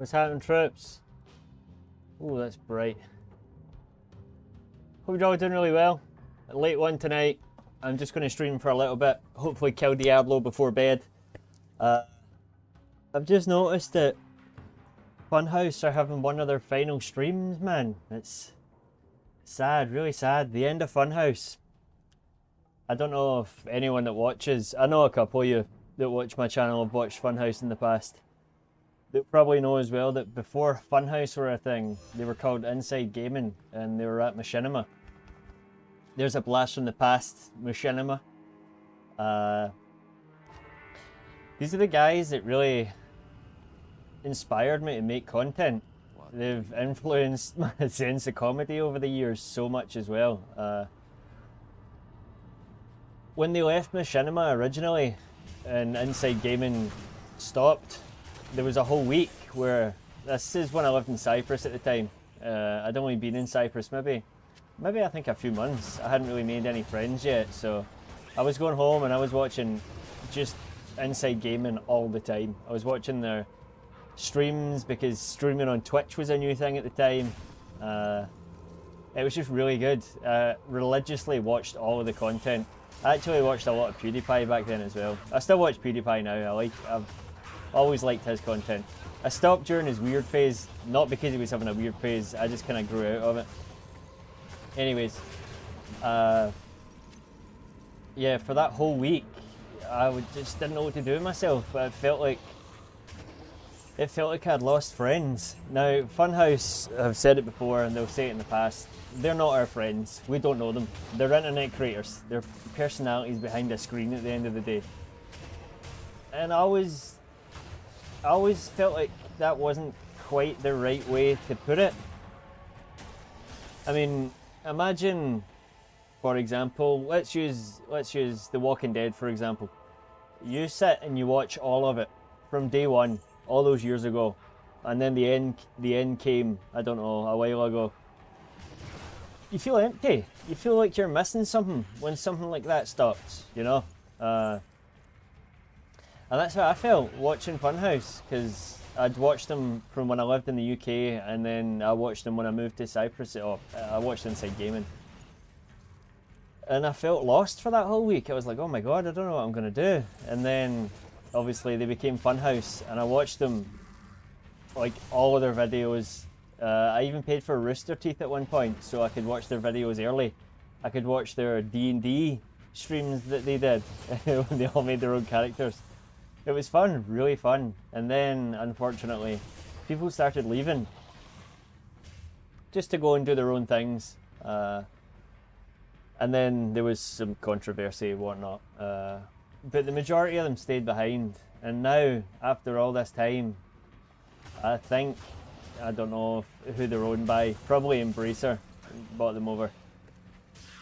What's happening, troops? Oh, that's bright. Hope you're all doing really well. A late one tonight. I'm just going to stream for a little bit. Hopefully kill Diablo before bed. I've just noticed that Funhouse are having one of their final streams, man. It's sad, really sad. The end of Funhouse. I don't know if anyone that watches... I know a couple of you that watch my channel have watched Funhouse in the past. They probably know as well that before Funhouse were a thing, they were called Inside Gaming, and they were at Machinima. There's a blast from the past, Machinima. These are the guys that really inspired me to make content. They've influenced my sense of comedy over the years so much as well. When they left Machinima originally, and Inside Gaming stopped, there was a whole week where, this is when I lived in Cyprus at the time. I'd only been in Cyprus maybe I think a few months. I hadn't really made any friends yet, so I was going home and I was watching just Inside Gaming all the time. I was watching their streams because streaming on Twitch was a new thing at the time. It was just really good. Religiously watched all of the content. I actually watched a lot of PewDiePie back then as well. I still watch PewDiePie now. I've always liked his content. I stopped during his weird phase, not because he was having a weird phase, I just kind of grew out of it. Anyways, yeah, for that whole week, just didn't know what to do with myself. It felt like I'd lost friends. Now, Funhouse, I've said it before and they'll say it in the past, they're not our friends. We don't know them. They're internet creators. They're personalities behind a screen at the end of the day. And I always felt like that wasn't quite the right way to put it. I mean, imagine, for example, let's use The Walking Dead for example. You sit and you watch all of it from day one, all those years ago, and then the end came, I don't know, a while ago. You feel empty. You feel like you're missing something when something like that stops, you know? And that's how I felt watching Funhouse, because I'd watched them from when I lived in the UK, and then I watched them when I moved to Cyprus. I watched Inside Gaming. And I felt lost for that whole week. I was like, oh my god, I don't know what I'm going to do. And then, obviously, they became Funhouse, and I watched them, like, all of their videos. I even paid for Rooster Teeth at one point, so I could watch their videos early. I could watch their D&D streams that they did, when they all made their own characters. It was fun, really fun. And then, unfortunately, people started leaving just to go and do their own things. And then there was some controversy and whatnot. But the majority of them stayed behind. And now, after all this time, I think, I don't know who they're owned by, probably Embracer bought them over.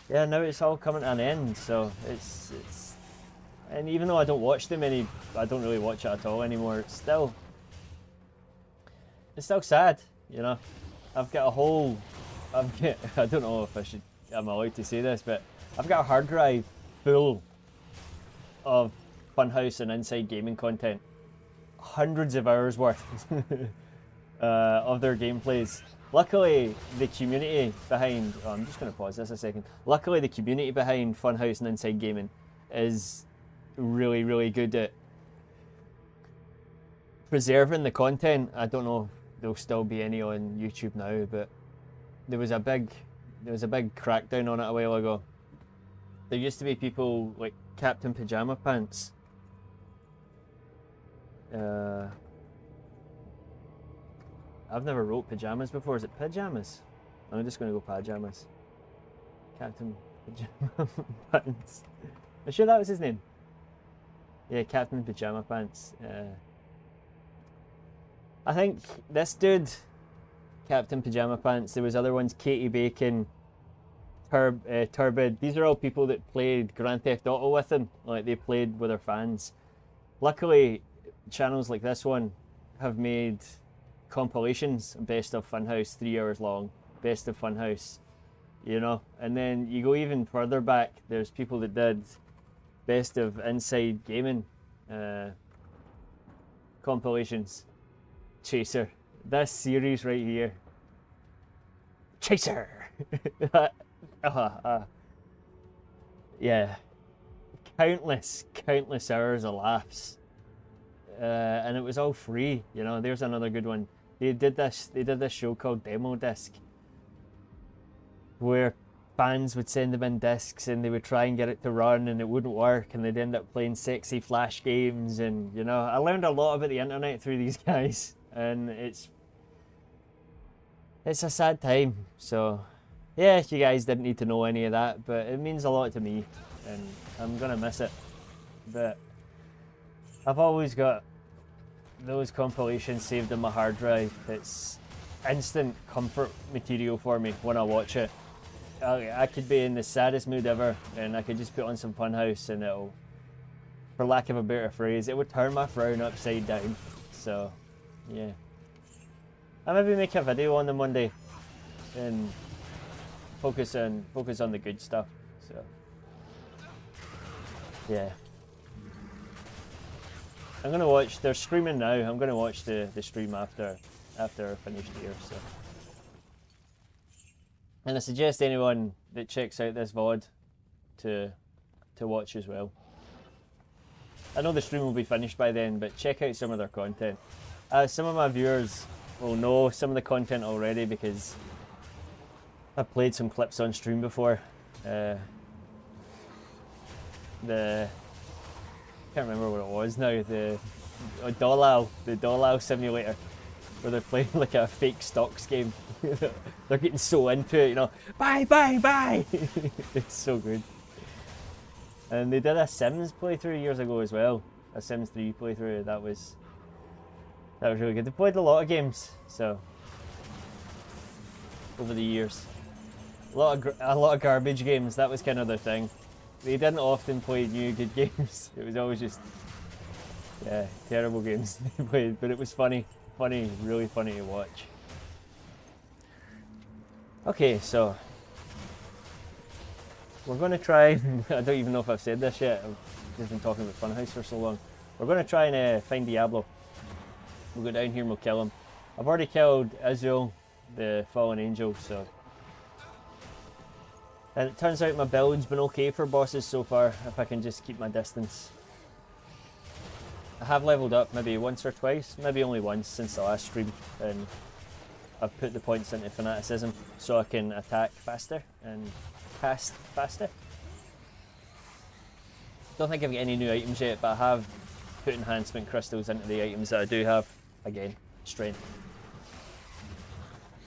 Yeah, now it's all coming to an end, so it's and even though I don't watch them I don't really watch it at all anymore, it's still sad, you know. I've got a whole, I don't know if I'm allowed to say this, but I've got a hard drive full of Funhouse and Inside Gaming content. Hundreds of hours worth of their gameplays. Luckily, the community behind, I'm just going to pause this a second. Luckily, the community behind Funhouse and Inside Gaming is really, really good at preserving the content. I don't know if there'll still be any on YouTube now, but there was a big crackdown on it a while ago. There used to be people like Captain Pajama Pants. I've never wrote pajamas before. Is it pajamas? I'm just going to go pajamas. Captain Pajama Pants. I'm sure that was his name. Yeah, Captain Pajama Pants. I think this dude, Captain Pajama Pants, there was other ones, Katie Bacon, Turbid. These are all people that played Grand Theft Auto with him. Like, they played with their fans. Luckily, channels like this one have made compilations, best of Funhouse, 3 hours long, best of Funhouse, you know. And then you go even further back, there's people that did best of Inside Gaming compilations. Chaser, this series right here. Chaser! Yeah. Countless hours of laughs. And it was all free, you know. There's another good one. They did this show called Demo Disc, where fans would send them in discs and they would try and get it to run and it wouldn't work, and they'd end up playing sexy flash games. And you know, I learned a lot about the internet through these guys, and it's a sad time. So yeah, you guys didn't need to know any of that, but it means a lot to me and I'm gonna miss it. But I've always got those compilations saved in my hard drive. It's instant comfort material for me when I watch it. I could be in the saddest mood ever and I could just put on some Funhouse and it'll, for lack of a better phrase, it would turn my frown upside down. So yeah, I'll maybe make a video on them one day and focus on the good stuff. So yeah, I'm gonna watch. They're streaming now. I'm gonna watch the stream after I finish here. So, and I suggest anyone that checks out this VOD to watch as well. I know the stream will be finished by then, but check out some of their content. Some of my viewers will know some of the content already because I've played some clips on stream before. I can't remember what it was now. The Diablo simulator, where they're playing like a fake stocks game. They're getting so into it, you know. Buy. It's so good. And they did a Sims playthrough years ago as well. A Sims 3 playthrough. That was really good. They played a lot of games, so over the years, a lot of garbage games. That was kind of their thing. They didn't often play new good games. It was always just terrible games they played, but it was funny, really funny to watch. Okay, so we're going to try, I don't even know if I've said this yet, I've just been talking about Funhouse for so long. We're going to try and find Diablo. We'll go down here and we'll kill him. I've already killed Israel, the fallen angel, so. And it turns out my build's been okay for bosses so far, if I can just keep my distance. I have leveled up maybe once or twice, maybe only once since the last stream, and I've put the points into fanaticism so I can attack faster and cast faster. Don't think I've got any new items yet, but I have put enhancement crystals into the items that I do have. Again, strength.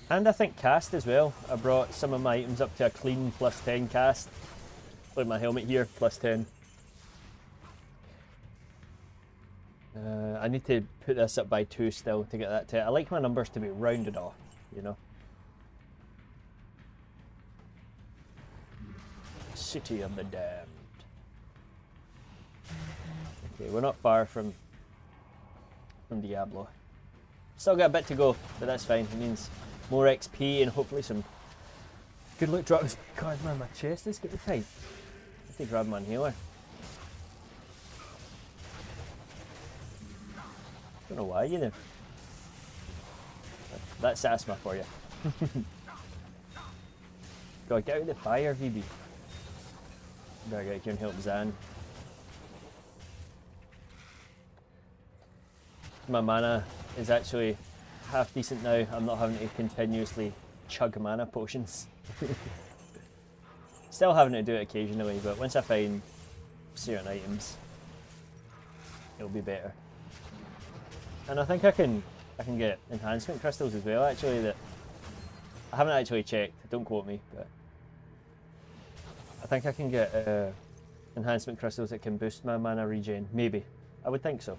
And I think cast as well. I brought some of my items up to a clean +10 cast. Like my helmet here, +10. I need to put this up by 2 still to get that to it. I like my numbers to be rounded off, you know. City of the Damned. Okay, we're not far from Diablo. Still got a bit to go, but that's fine. It means more XP and hopefully some good loot drops. God, man, my chest is getting tight. I have to grab my inhaler. Don't know why, you know. That's asthma for you. God, get out of the fire, VB. Better get here and help Zan. My mana is actually half decent now. I'm not having to continuously chug mana potions. Still having to do it occasionally, but once I find certain items, it'll be better. And I think I can get enhancement crystals as well, actually, that I haven't actually checked, don't quote me, but I think I can get enhancement crystals that can boost my mana regen, maybe. I would think so.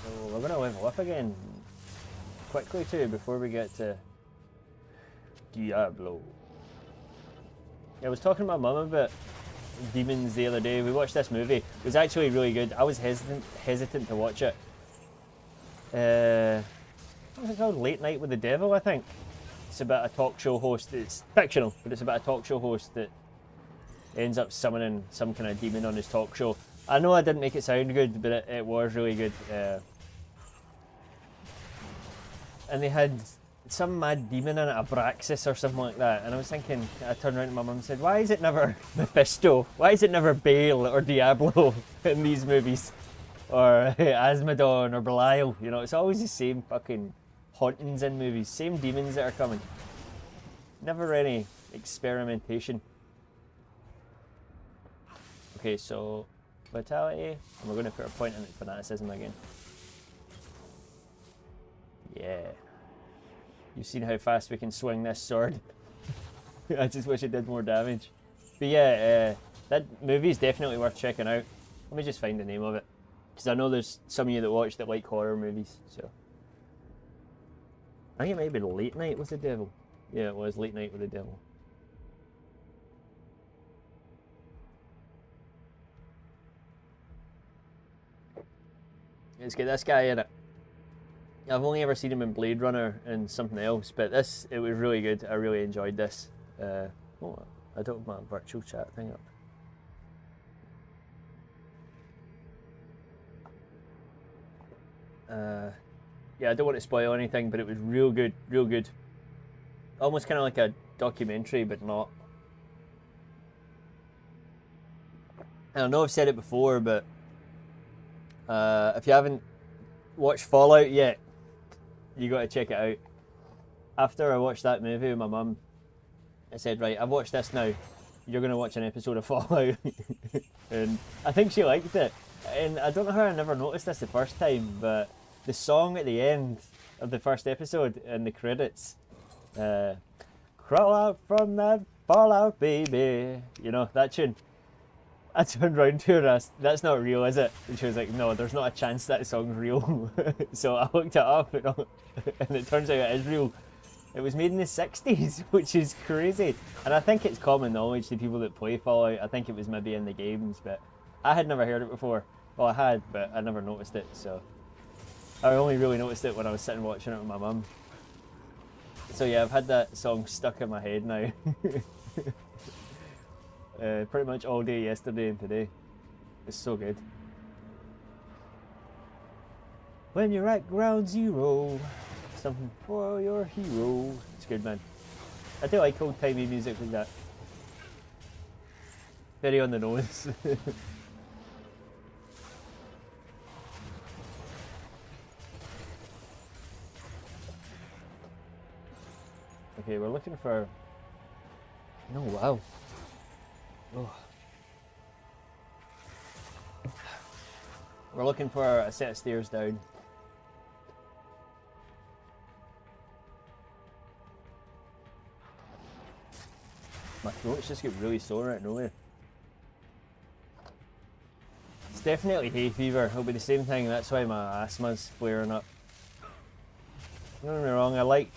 So we're going to level up again quickly too before we get to Diablo. I was talking to my mum about demons the other day. We watched this movie. It was actually really good. I was hesitant to watch it. What's it called? Late Night with the Devil, I think. It's about a talk show host. It's fictional, but it's about a talk show host that ends up summoning some kind of demon on his talk show. I know I didn't make it sound good, but it was really good. And they had some mad demon in it, Abraxas or something like that. And I was thinking, I turned around to my mum and said, why is it never Mephisto? Why is it never Bale or Diablo in these movies? Or Asmodon or Belial? You know, it's always the same fucking hauntings in movies. Same demons that are coming. Never any experimentation. Okay, so vitality, and we're going to put a point in fanaticism again. Yeah. You've seen how fast we can swing this sword. I just wish it did more damage. But yeah, that movie is definitely worth checking out. Let me just find the name of it. Because I know there's some of you that watch that like horror movies, so. I think it might be Late Night with the Devil. Yeah, it was Late Night with the Devil. It's got this guy in it. I've only ever seen him in Blade Runner and something else, but this, it was really good. I really enjoyed this. Oh, I don't have my virtual chat thing up. Yeah, I don't want to spoil anything, but it was real good, real good. Almost kind of like a documentary, but not. And I know I've said it before, but if you haven't watched Fallout yet, you got to check it out. After I watched that movie with my mum, I said, right, I've watched this now. You're going to watch an episode of Fallout. And I think she liked it. And I don't know how I never noticed this the first time, but the song at the end of the first episode in the credits, crawl out from that Fallout, baby. You know, that tune. I turned around to her and asked, that's not real, is it? And she was like, no, there's not a chance that song's real. So I looked it up and it turns out it is real. It was made in the 60s, which is crazy. And I think it's common knowledge to people that play Fallout. I think it was maybe in the games, but I had never heard it before. Well, I had, but I never noticed it, so. I only really noticed it when I was sitting watching it with my mum. So yeah, I've had that song stuck in my head now. Pretty much all day yesterday and today. It's so good. When you're at ground zero, something for your hero. It's good, man. I do like old timey music like that. Very on the nose. Okay, we're looking for. No, wow. Oh. We're looking for a set of stairs down. My throat's just get really sore out of nowhere. It's definitely hay fever. It'll be the same thing. That's why my asthma's flaring up. Don't get me wrong, I like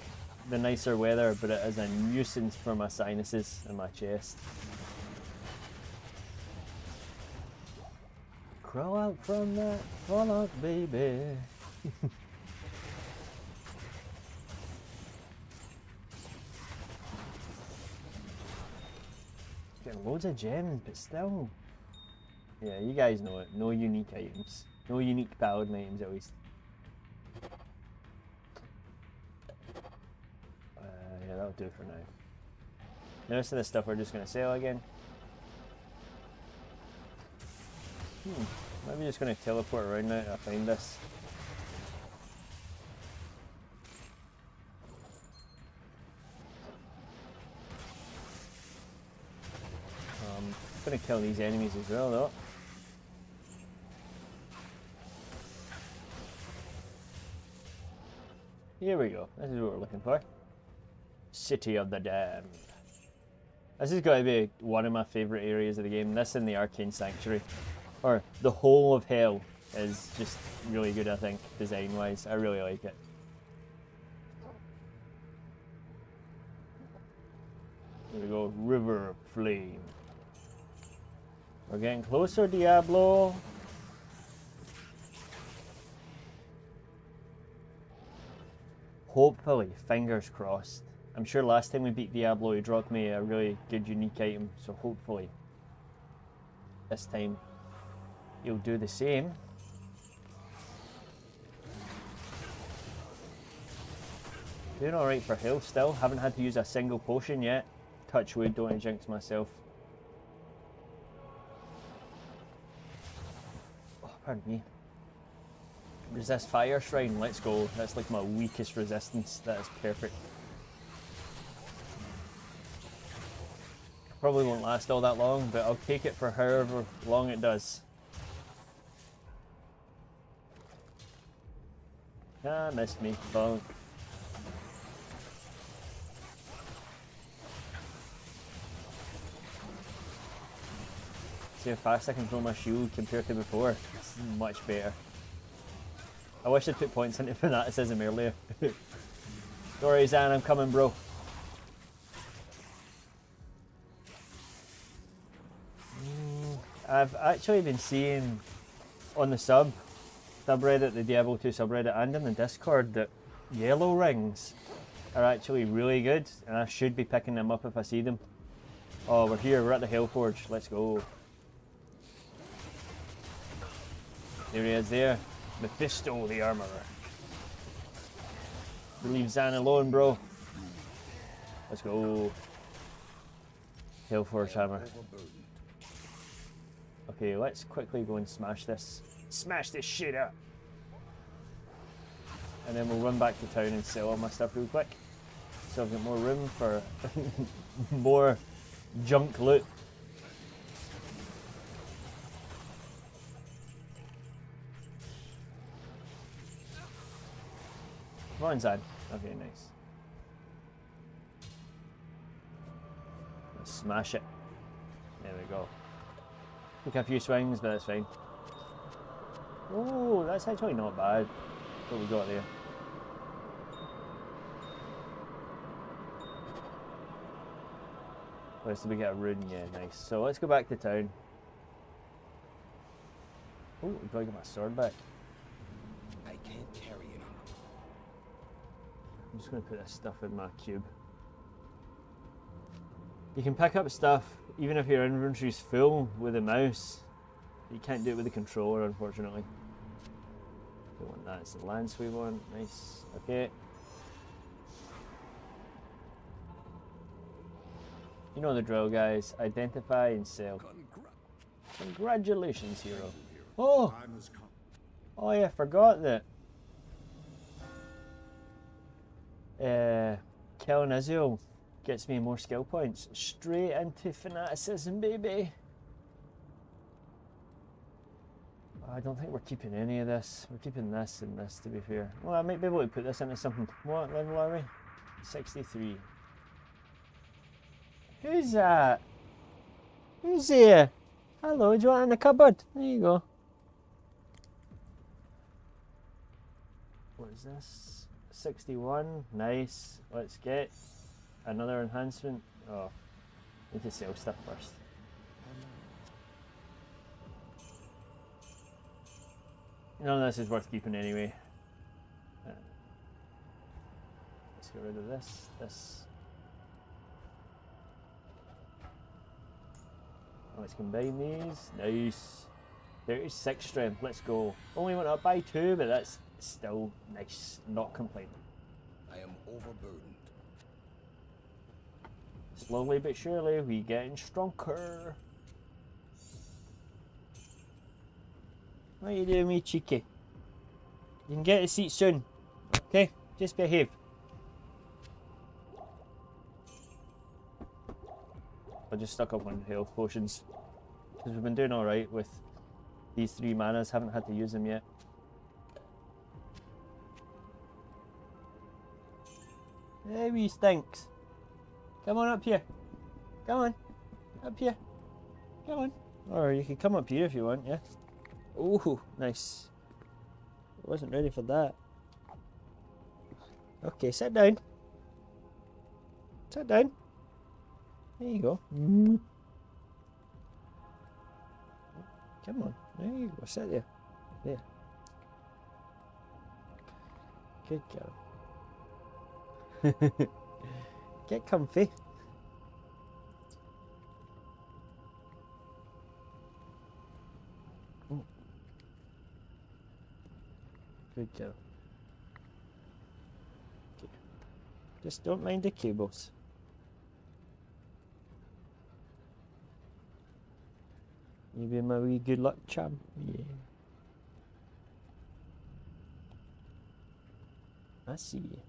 the nicer weather, but it is a nuisance for my sinuses and my chest. Crawl out from that fallout, baby. Getting loads of gems, but still. Yeah, you guys know it. No unique items. No unique Paladin items, at least. Yeah, that'll do for now. The rest of this stuff we're just going to sell again. Maybe just going to teleport around now to find this. I'm going to kill these enemies as well though. Here we go. This is what we're looking for. City of the Damned. This is going to be one of my favourite areas of the game. This and the Arcane Sanctuary. Or the whole of Hell is just really good, I think, design-wise. I really like it. Here we go. River of Flame. We're getting closer, Diablo. Hopefully, fingers crossed. I'm sure last time we beat Diablo, he dropped me a really good unique item, so hopefully this time You'll do the same. Doing alright for health still. Haven't had to use a single potion yet. Touch wood, don't want to jinx myself. Oh, pardon me. Resist fire shrine, let's go. That's like my weakest resistance. That is perfect. Probably won't last all that long, but I'll take it for however long it does. Ah, missed me. Bonk. See how fast I can throw my shield compared to before. It's much better. I wish I'd put points into fanaticism earlier. Sorry, Zan, I'm coming, bro. I've actually been seeing on the subreddit, the Diablo 2 subreddit, and in the Discord that yellow rings are actually really good, and I should be picking them up if I see them. Oh, we're here, we're at the Hellforge. Let's go. There he is there. Mephisto the Armourer. Leave Zan alone, bro. Let's go. Hellforge hammer. Okay, let's quickly go and smash this. Smash this shit up! And then we'll run back to town and sell all my stuff real quick. So I've got more room for more junk loot. Come on, Zan. Okay, nice. Let's smash it. There we go. Took a few swings, but that's fine. Oh, that's actually not bad. What we got there. Where's did we get a rune? Yeah, nice. So let's go back to town. Oh, do I get my sword back? I can't carry it. I'm just going to put this stuff in my cube. You can pick up stuff even if your inventory's full with a mouse. You can't do it with the controller, unfortunately. Don't want that. It's the lance we want. Nice. Okay. You know the drill, guys. Identify and sell. Congratulations, hero. Oh! Oh yeah, I forgot that. Killin Israel gets me more skill points. Straight into fanaticism, baby. I don't think we're keeping any of this. We're keeping this and this, to be fair. Well, I might be able to put this into something. What level are we? 63. Who's that? Who's here? Hello, do you want it in the cupboard? There you go. What is this? 61. Nice. Let's get another enhancement. Oh, need to sell stuff first. None of this is worth keeping anyway. Let's get rid of this. Let's combine these. Nice. 36 strength. Let's go. Only went up by 2, but that's still nice. Not complaining. I am overburdened. Slowly but surely, we getting stronger. What are you doing, me cheeky? You can get a seat soon. Okay, just behave. I just stuck up on health potions because we've been doing all right with these 3 manas. Haven't had to use them yet. Hey, wee stinks. Come on up here. Come on, up here. Come on. Or you can come up here if you want. Yeah. Ooh, nice. I wasn't ready for that. Okay, sit down. Sit down. There you go. Come on. There you go. Sit there. There. Good girl. Get comfy. Good girl. Okay. Just don't mind the cables. You be my wee good luck charm. Yeah. I see you.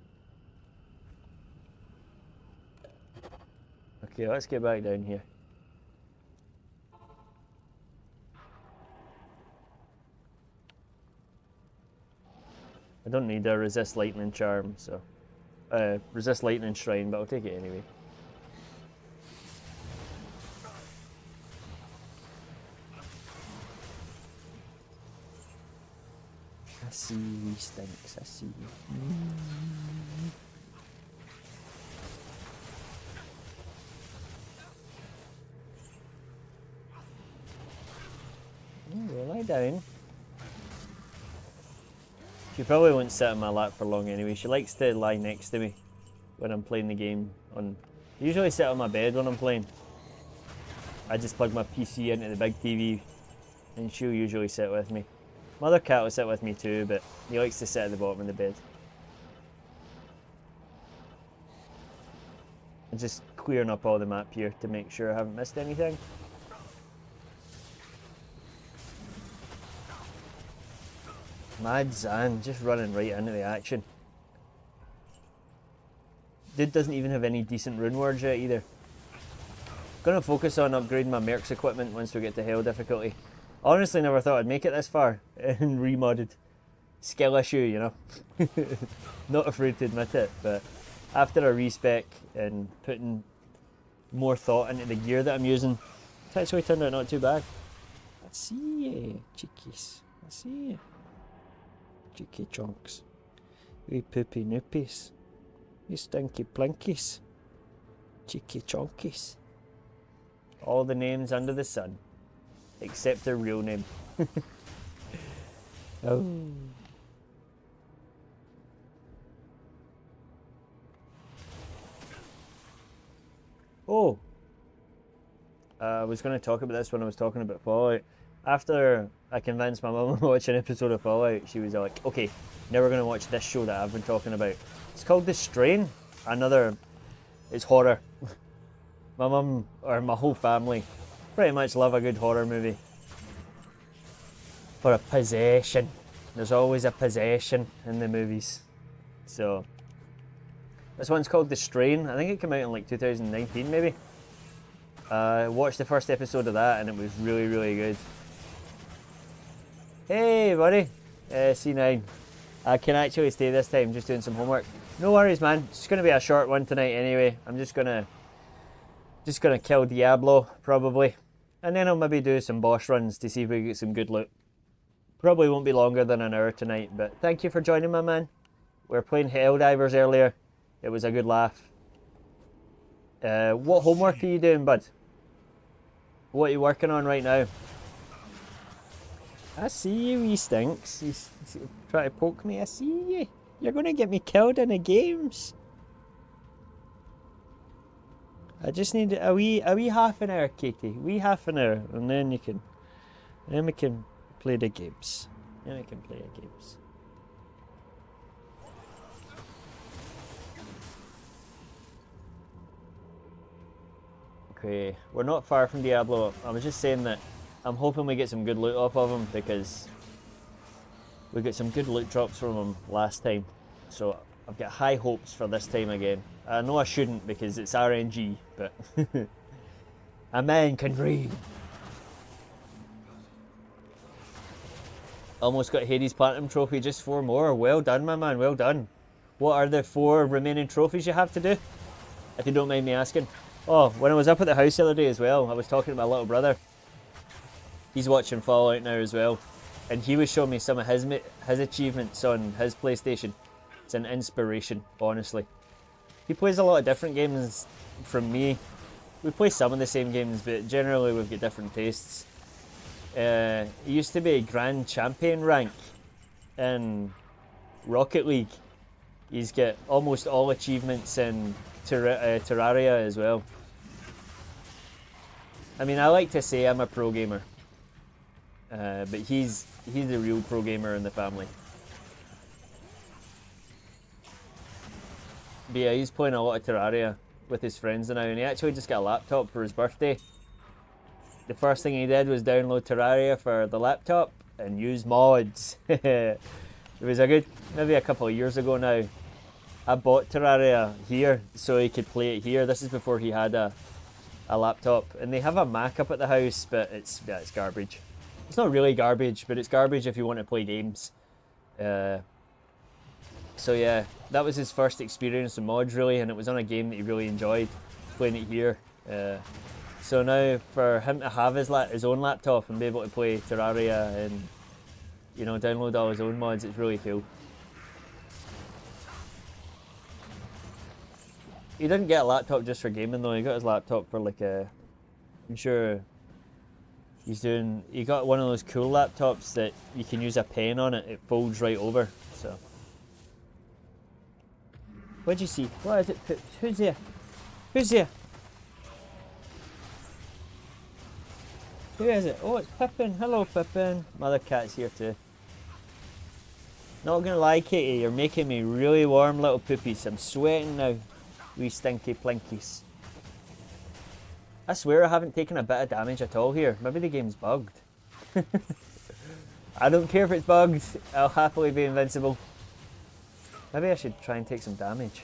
Okay, let's get back down here. I don't need a resist lightning charm, so resist lightning shrine, but I'll take it anyway. I see you, stinks. I see you. Well, lie down. She probably won't sit on my lap for long anyway. She likes to lie next to me when I'm playing the game. I usually sit on my bed when I'm playing. I just plug my PC into the big TV and she'll usually sit with me. My other cat will sit with me too, but he likes to sit at the bottom of the bed. I'm just clearing up all the map here to make sure I haven't missed anything. Mad Zan, just running right into the action. Dude doesn't even have any decent rune words yet either. Gonna focus on upgrading my Mercs equipment once we get to Hell difficulty. Honestly, never thought I'd make it this far in Remodded. Skill issue, you know. Not afraid to admit it, but after a respec and putting more thought into the gear that I'm using, it's actually turned out not too bad. I see you, chickies. I see you. Cheeky chunks. Wee poopy noopies. You stinky plinkies. Cheeky chunkies. All the names under the sun. Except their real name. Oh. Oh. I was going to talk about this when I was talking about Fallout. After I convinced my mum to watch an episode of Fallout, she was like, okay, now we're going to watch this show that I've been talking about. It's called The Strain. It's horror. My mum, or my whole family, pretty much love a good horror movie. Or a possession. There's always a possession in the movies. So, this one's called The Strain. I think it came out in like 2019 maybe. I watched the first episode of that and it was really, really good. Hey buddy, C9. I can actually stay this time, just doing some homework. No worries man, it's going to be a short one tonight anyway. I'm just gonna kill Diablo, probably. And then I'll maybe do some boss runs to see if we get some good loot. Probably won't be longer than an hour tonight, but thank you for joining my man. We were playing Helldivers earlier. It was a good laugh. What homework are you doing, bud? What are you working on right now? I see you, wee stinks. You try to poke me, I see you. You're going to get me killed in the games. I just need a wee half an hour, Katie. Wee half an hour, and then we can play the games. Then we can play the games. Okay, we're not far from Diablo. I was just saying that I'm hoping we get some good loot off of him because we got some good loot drops from him last time. So I've got high hopes for this time again. I know I shouldn't because it's RNG, but a man can dream. Almost got Hades Platinum Trophy, just 4 more. Well done, my man, well done. What are the 4 remaining trophies you have to do? If you don't mind me asking. Oh, when I was up at the house the other day as well, I was talking to my little brother. He's watching Fallout now as well. And he was showing me some of his achievements on his PlayStation. It's an inspiration, honestly. He plays a lot of different games from me. We play some of the same games, but generally we've got different tastes. He used to be Grand Champion rank in Rocket League. He's got almost all achievements in Terraria as well. I mean, I like to say I'm a pro gamer, but he's the real pro gamer in the family. But yeah, he's playing a lot of Terraria with his friends now, and he actually just got a laptop for his birthday. The first thing he did was download Terraria for the laptop and use mods. It was maybe a couple of years ago now. I bought Terraria here so he could play it here. This is before he had a laptop, and they have a Mac up at the house, but it's garbage. It's not really garbage, but it's garbage if you want to play games. So yeah, that was his first experience with mods really, and it was on a game that he really enjoyed playing it here. So now for him to have his own laptop and be able to play Terraria and, you know, download all his own mods, it's really cool. He didn't get a laptop just for gaming though. He got his laptop for like I'm sure he got one of those cool laptops that you can use a pen on it. It folds right over. So. What'd you see? What is it? Who's there? Who's there? Who is it? Oh, it's Pippin. Hello, Pippin. Mother cat's here too. Not gonna lie, Katie, you're making me really warm little poopies. I'm sweating now. Wee stinky plinkies. I swear I haven't taken a bit of damage at all here. Maybe the game's bugged. I don't care if it's bugged. I'll happily be invincible. Maybe I should try and take some damage.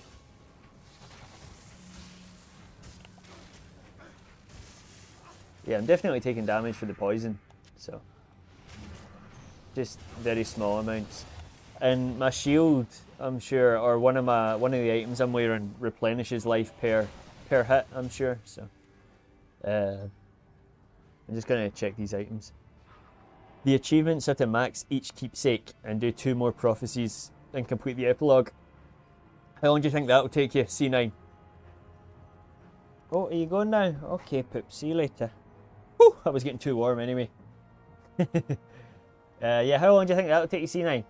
Yeah, I'm definitely taking damage for the poison, so just very small amounts. And my shield, I'm sure, or one of the items I'm wearing replenishes life per hit, I'm sure. So I'm just gonna check these items. The achievements are to max each keepsake and do 2 more prophecies and complete the epilogue. How long do you think that'll take you, C9? Oh, are you going now? Okay, poop. See you later. Whew, I was getting too warm anyway. Yeah, how long do you think that'll take you, C9?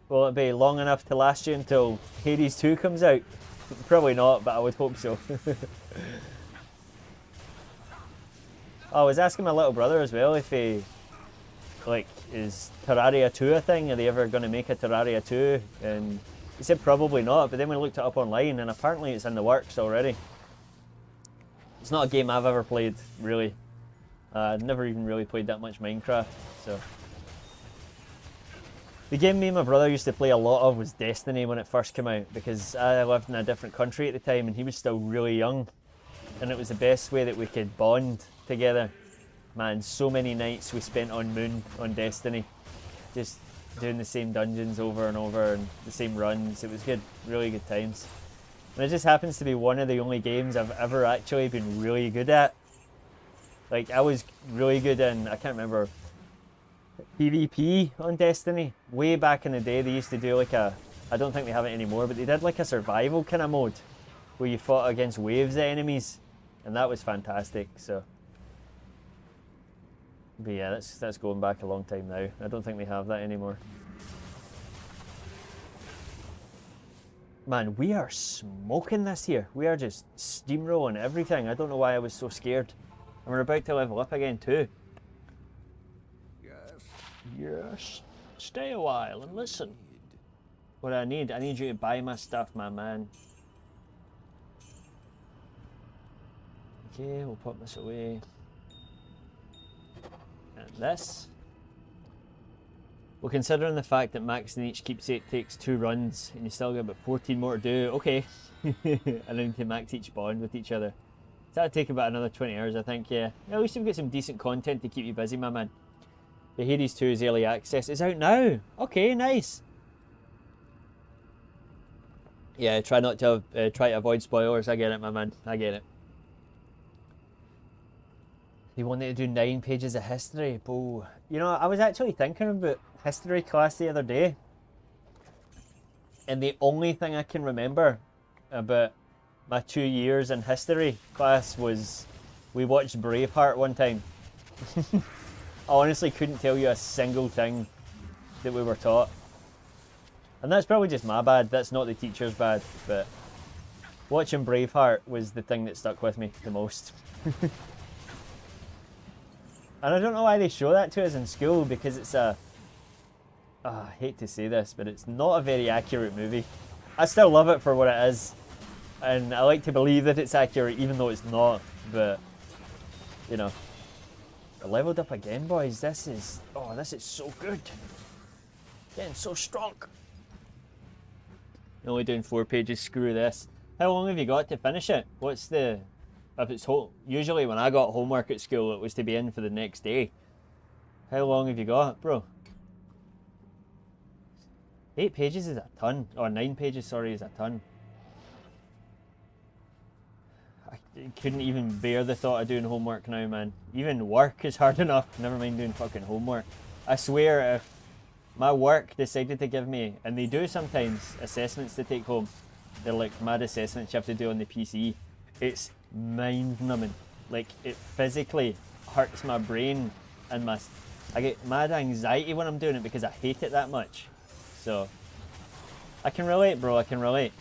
Will it be long enough to last you until Hades 2 comes out? Probably not, but I would hope so. I was asking my little brother as well if he, like, is Terraria 2 a thing? Are they ever going to make a Terraria 2? And he said probably not, but then we looked it up online and apparently it's in the works already. It's not a game I've ever played, really. I've never even really played that much Minecraft, so. The game me and my brother used to play a lot of was Destiny when it first came out, because I lived in a different country at the time and he was still really young. And it was the best way that we could bond together. Man, so many nights we spent on Moon on Destiny, just doing the same dungeons over and over and the same runs. It was good, really good times. And it just happens to be one of the only games I've ever actually been really good at. Like, I was really good in, I can't remember, PvP on Destiny. Way back in the day they used to do like I don't think they have it anymore, but they did like a survival kind of mode where you fought against waves of enemies, and that was fantastic. So, but yeah, that's going back a long time now. I don't think they have that anymore. Man, we are smoking this here. We are just steamrolling everything. I don't know why I was so scared. And we're about to level up again too. Yes. Stay a while and listen. What I need you to buy my stuff, my man. Okay, we'll put this away. And this. Well, considering the fact that maxing each keepsake takes 2 runs and you still got about 14 more to do, okay. And then you can max each bond with each other. So that'll take about another 20 hours, I think, yeah. At least we've got some decent content to keep you busy, my man. The Hades 2's early access is out now. Okay, nice. Yeah, try to avoid spoilers. I get it, my man. I get it. They wanted to do 9 pages of history. Oh, you know, I was actually thinking about history class the other day, and the only thing I can remember about my 2 years in history class was we watched Braveheart one time. I honestly couldn't tell you a single thing that we were taught. And that's probably just my bad, that's not the teacher's bad, but watching Braveheart was the thing that stuck with me the most. And I don't know why they show that to us in school, because it's a I hate to say this, but it's not a very accurate movie. I still love it for what it is, and I like to believe that it's accurate even though it's not, but, you know. I leveled up again, boys. This is so good. Getting so strong. You're only doing 4 pages, screw this. How long have you got to finish it? What's the... If it's usually when I got homework at school, it was to be in for the next day. How long have you got, bro? 8 pages is a ton. Or 9 pages, sorry, is a ton. I couldn't even bear the thought of doing homework now, man. Even work is hard enough. Never mind doing fucking homework. I swear, if my work decided to give me, and they do sometimes, assessments to take home. They're like mad assessments you have to do on the PC. It's mind-numbing. Like, it physically hurts my brain and I get mad anxiety when I'm doing it because I hate it that much. So, I can relate, bro, I can relate.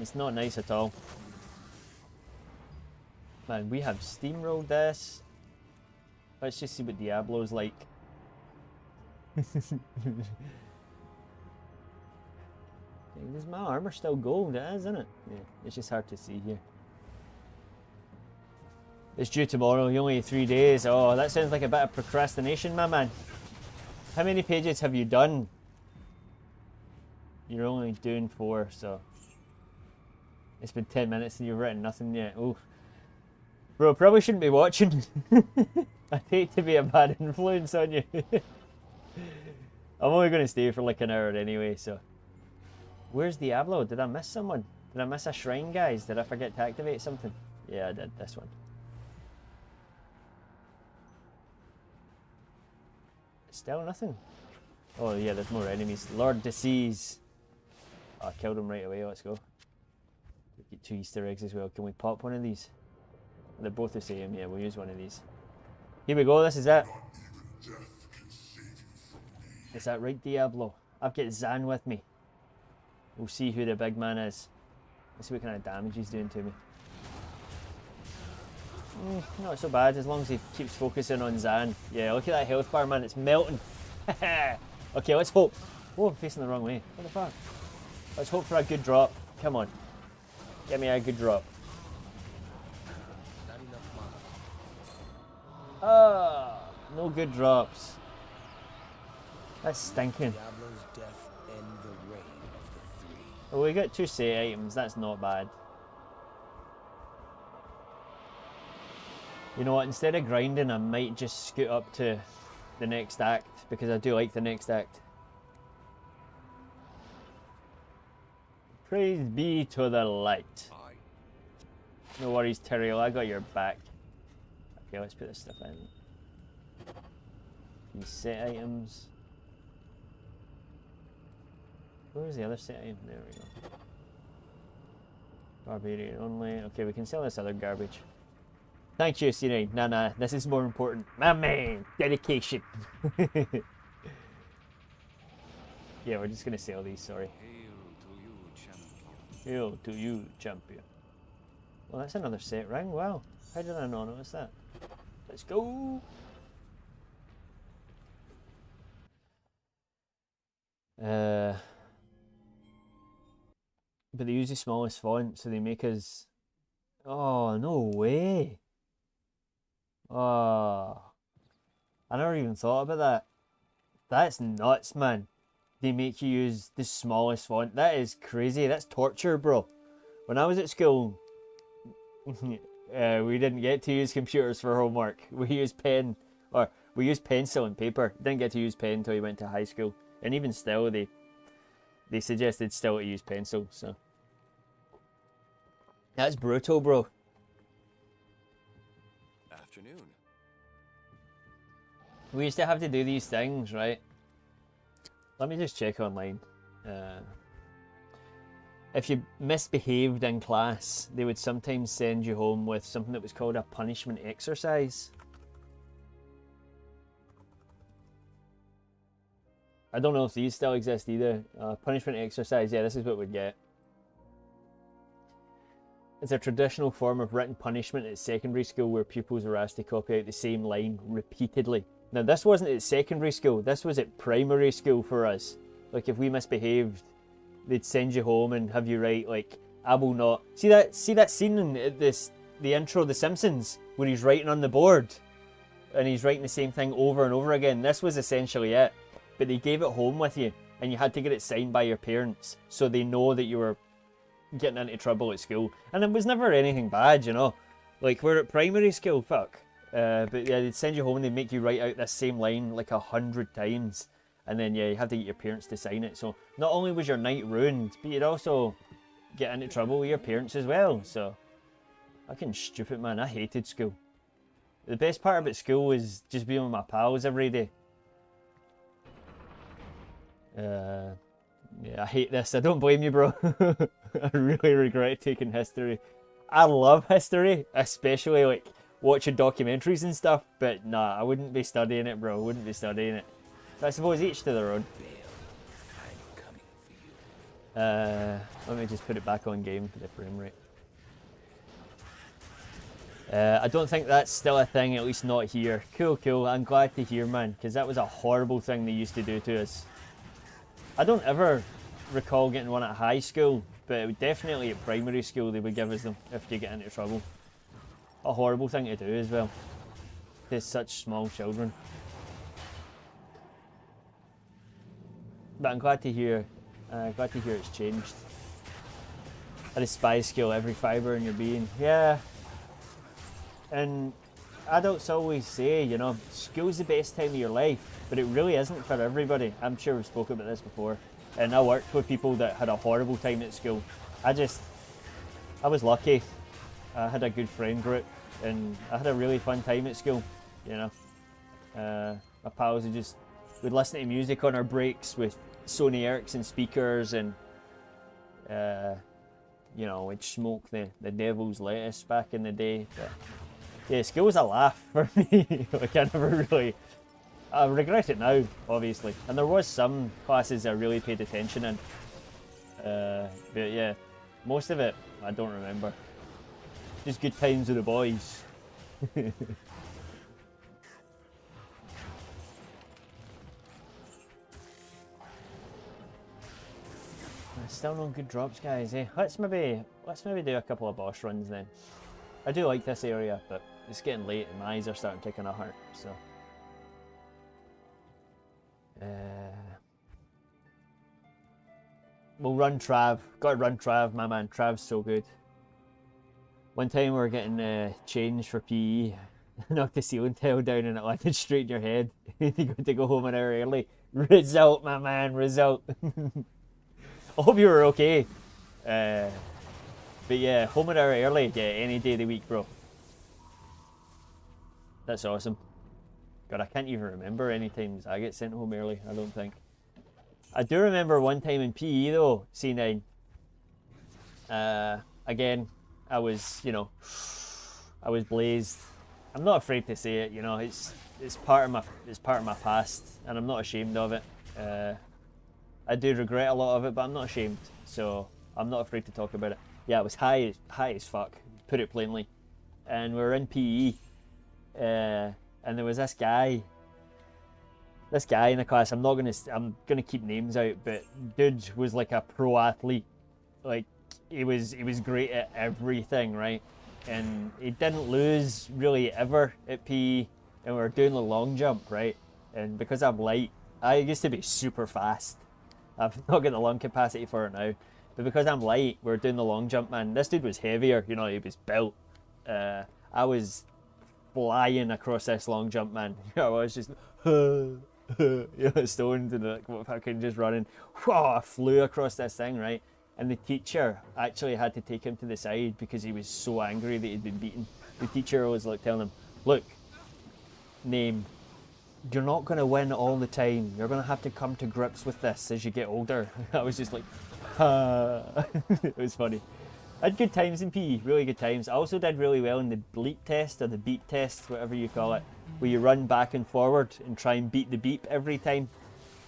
It's not nice at all. Man, we have steamrolled this. Let's just see what Diablo's like. Is my armor still gold? It is, isn't it? Yeah, it's just hard to see here. It's due tomorrow, you only have 3 days. Oh, that sounds like a bit of procrastination, my man. How many pages have you done? You're only doing 4, so... It's been 10 minutes and you've written nothing yet. Oh. Bro, probably shouldn't be watching. I'd hate to be a bad influence on you. I'm only going to stay for like an hour anyway, so... Where's Diablo? Did I miss someone? Did I miss a shrine, guys? Did I forget to activate something? Yeah, I did. This one. Still nothing. Oh yeah, there's more enemies. Lord Disease. Oh, I killed him right away. Let's go. We get 2 Easter eggs as well. Can we pop one of these? They're both the same. Yeah, we'll use one of these. Here we go. This is it. Is that right, Diablo? I've got Zan with me. We'll see who the big man is. Let's see what kind of damage he's doing to me. Not so bad, as long as he keeps focusing on Zan. Yeah, look at that health bar, man. It's melting. Okay, let's hope. Oh, I'm facing the wrong way. What the fuck? Let's hope for a good drop. Come on. Get me a good drop. Ah, no good drops. That's stinking. Oh, we got 2 set items. That's not bad. You know what? Instead of grinding, I might just scoot up to the next act because I do like the next act. Praise be to the light. No worries, Tyrael. I got your back. Okay, let's put this stuff in. These set items. Where's the other set item? There we go. Barbarian only. Okay, we can sell this other garbage. Thank you, C9. Nah, this is more important. My man! Dedication! Yeah, we're just gonna sell these, sorry. Hail to you, champion. Well, that's another set ring. Wow. How did I not notice that? Let's go! But they use the smallest font, so they make us... Oh, no way! Oh, I never even thought about that. That's nuts, man. They make you use the smallest font. That is crazy. That's torture, bro. When I was at school, we didn't get to use computers for homework. We used pen, or we used pencil and paper. Didn't get to use pen until we went to high school. And even still, they suggested still to use pencil, so. That's brutal, bro. We used to have to do these things, right? Let me just check online. If you misbehaved in class, they would sometimes send you home with something that was called a punishment exercise. I don't know if these still exist either. Punishment exercise, yeah, this is what we'd get. It's a traditional form of written punishment at secondary school where pupils were asked to copy out the same line repeatedly. Now, this wasn't at secondary school, this was at primary school for us. Like if we misbehaved, they'd send you home and have you write like, "I will not." See that scene in the intro of The Simpsons where he's writing on the board, and he's writing the same thing over and over again. This was essentially it, but they gave it home with you, and you had to get it signed by your parents so they know that you were getting into trouble at school. And it was never anything bad, you know. Like we're at primary school, fuck. But yeah, they'd send you home and they'd make you write out this same line like 100 times. And then, yeah, you have to get your parents to sign it. So not only was your night ruined, but you'd also get into trouble with your parents as well. So, fucking stupid, man. I hated school. The best part about school was just being with my pals every day. Yeah, I hate this. I don't blame you, bro. I really regret taking history. I love history, especially like watching documentaries and stuff, but nah, I wouldn't be studying it, bro. I wouldn't be studying it. But I suppose each to their own. Let me just put it back on game for the frame rate. I don't think that's still a thing, at least not here. Cool, cool. I'm glad to hear, man, because that was a horrible thing they used to do to us. I don't ever recall getting one at high school, but it would definitely at primary school they would give us them if you get into trouble. A horrible thing to do as well. To such small children. But I'm glad to hear it's changed. I despise school, every fibre in your being. Yeah. And adults always say, you know, school's the best time of your life, but it really isn't for everybody. I'm sure we've spoken about this before. And I worked with people that had a horrible time at school. I was lucky. I had a good friend group and I had a really fun time at school, you know. My pals we'd listen to music on our breaks with Sony Ericsson speakers and, you know, we'd smoke the devil's lettuce back in the day. But yeah, school was a laugh for me. Like I regret it now, obviously. And there was some classes I really paid attention in. But yeah, most of it I don't remember. Just good times with the boys. Still no good drops, guys, eh? Let's maybe do a couple of boss runs then. I do like this area, but it's getting late and my eyes are starting taking a hurt, so. We'll run Trav. Gotta run Trav, my man. Trav's so good. One time we were getting changed for PE. Knocked the ceiling tile down and it landed straight in your head. You got to go home an hour early. Result, my man, result. I hope you were okay. But yeah, home an hour early, yeah, any day of the week, bro. That's awesome. God, I can't even remember any times I get sent home early, I don't think. I do remember one time in PE though, C9. Again, I was blazed. I'm not afraid to say it, you know, it's part of my past and I'm not ashamed of it. I do regret a lot of it, but I'm not ashamed, so I'm not afraid to talk about it. Yeah, it was high as fuck, put it plainly. And we were in PE, and there was this guy in the class. I'm gonna keep names out, but dude was like a pro athlete. Like he was great at everything, right? And he didn't lose really ever at PE. And we were doing the long jump, right? And because I'm light, I used to be super fast. I've not got the lung capacity for it now. But because I'm light, we're doing the long jump, man. This dude was heavier, you know, he was built. I was flying across this long jump, man. You know, I was just, you know, stoned and like fucking just running. Whoa, I flew across this thing, right? And the teacher actually had to take him to the side because he was so angry that he'd been beaten. The teacher was like telling him, look, name, you're not going to win all the time. You're going to have to come to grips with this as you get older. I was just like, it was funny. I had good times in PE, really good times. I also did really well in the bleep test or the beep test, whatever you call it, where you run back and forward and try and beat the beep every time.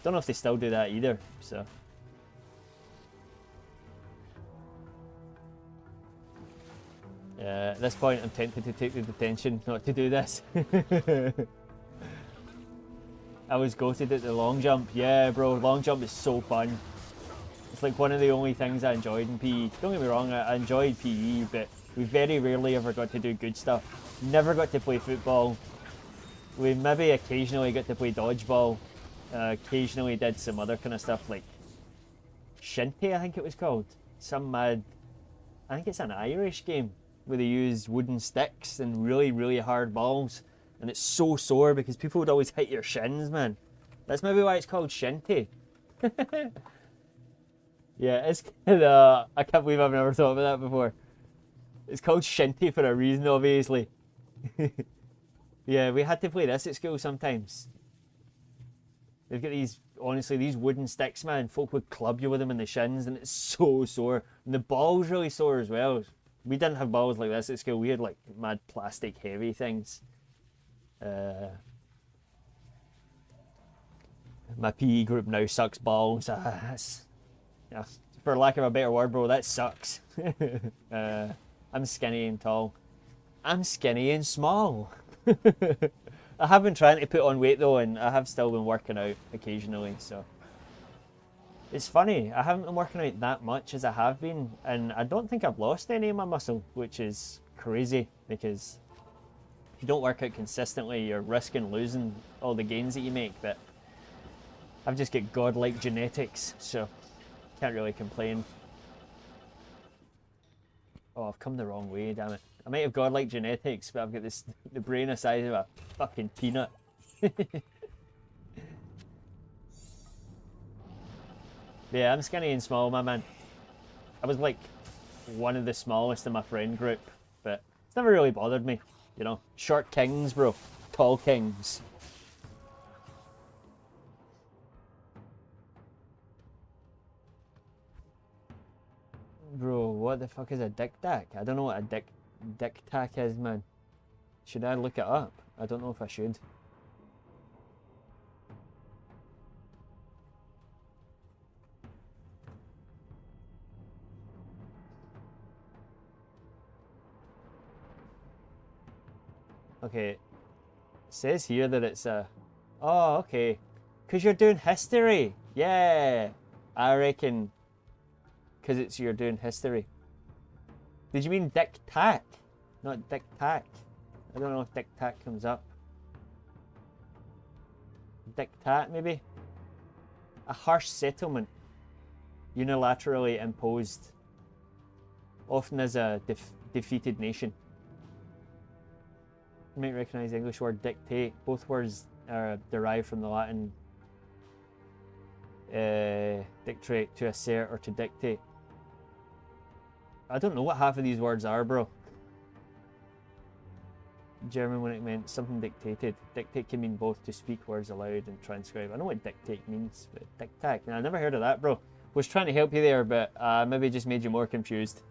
Don't know if they still do that either, so. At this point, I'm tempted to take the detention not to do this. I was goated at the long jump. Yeah, bro, long jump is so fun. It's like one of the only things I enjoyed in PE. Don't get me wrong, I enjoyed PE, but we very rarely ever got to do good stuff. Never got to play football. We maybe occasionally got to play dodgeball. Occasionally did some other kind of stuff like Shinty, I think it was called. Some mad, I think it's an Irish game where they use wooden sticks and really, really hard balls. And it's so sore because people would always hit your shins, man. That's maybe why it's called Shinty. Yeah, it's I can't believe I've never thought about that before. It's called Shinty for a reason, obviously. Yeah, we had to play this at school sometimes. They've got these, honestly, these wooden sticks, man. Folk would club you with them in the shins, and it's so sore. And the ball's really sore as well. We didn't have balls like this at school. We had like mad plastic heavy things. My PE group now sucks balls. Yeah, for lack of a better word, bro, that sucks. I'm skinny and tall. I'm skinny and small. I have been trying to put on weight though, and I have still been working out occasionally, so. It's funny, I haven't been working out that much as I have been, and I don't think I've lost any of my muscle, which is crazy, because if you don't work out consistently, you're risking losing all the gains that you make, but I've just got godlike genetics, so can't really complain. Oh, I've come the wrong way, damn it. I might have godlike genetics, but I've got the brain the size of a fucking peanut. Yeah, I'm skinny and small, my man. I was like one of the smallest in my friend group, but it's never really bothered me. You know, short kings, bro. Tall kings. Bro, what the fuck is a dick tac? I don't know what a dick tac is, man. Should I look it up? I don't know if I should. Okay, it says here that it's a... Oh, okay. Because you're doing history. Yeah, I reckon because you're doing history. Did you mean dick tac? Not dick tac. I don't know if dick tac comes up. Dick tac, maybe? A harsh settlement. Unilaterally imposed. Often as a defeated nation. You might recognise the English word dictate. Both words are derived from the Latin dictate, to assert or to dictate. I don't know what half of these words are, bro. German when it meant something dictated. Dictate can mean both to speak words aloud and transcribe. I know what dictate means, but dictate. Now, I never heard of that, bro. Was trying to help you there, but maybe just made you more confused.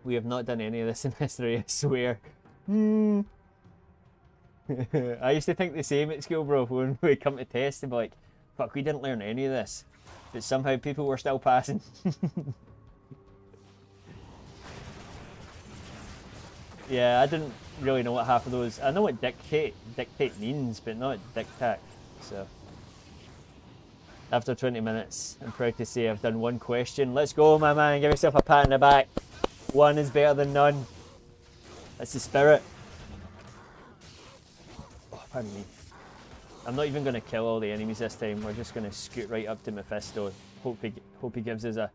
We have not done any of this in history, I swear. I used to think the same at school, bro. When we come to test, and be like, fuck, we didn't learn any of this. But somehow people were still passing. Yeah, I didn't really know what half of those... I know what dictate means, but not dictac, so... After 20 minutes, I'm proud to say I've done one question. Let's go, my man. Give yourself a pat on the back. One is better than none. That's the spirit. Oh, pardon me. I'm not even going to kill all the enemies this time. We're just going to scoot right up to Mephisto. Hope he gives us a